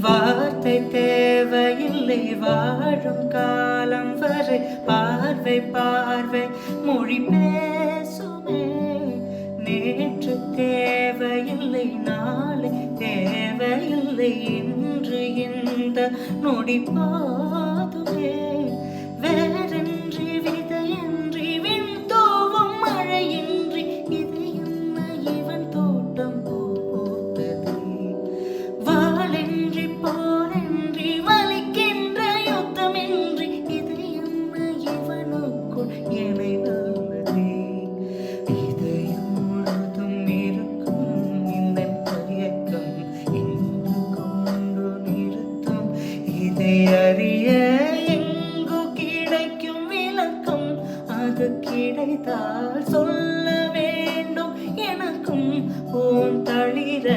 வார்த்தை தேவையில்லை வாழும் காலம் வரை பார்வை பார்வை மொழி பேசுமே. நேற்று தேவையில்லை நாளை தேவையில்லை இன்று இந்த நொடி போதுமே. வேறின்றி விதையின்றி விண் தோவும் மழையின்றி இது என்ன இவன் தோட்டம் போட்டது. வாளின்றி போரின்றி வலிக்கின்ற யுத்தமின்றி இது என்ன இவனுக்குள் என்னை வல்லதே. இதயம் முழுதும் இருக்கும் இந்த தயக்கம் எங்கு கொண்டு நிறுத்தும். இதை அறிய எங்கு கிடைக்கும் விளக்கம். அது கிடைத்தால் சொல்ல வேண்டும் எனக்கும் ஓன் தளிர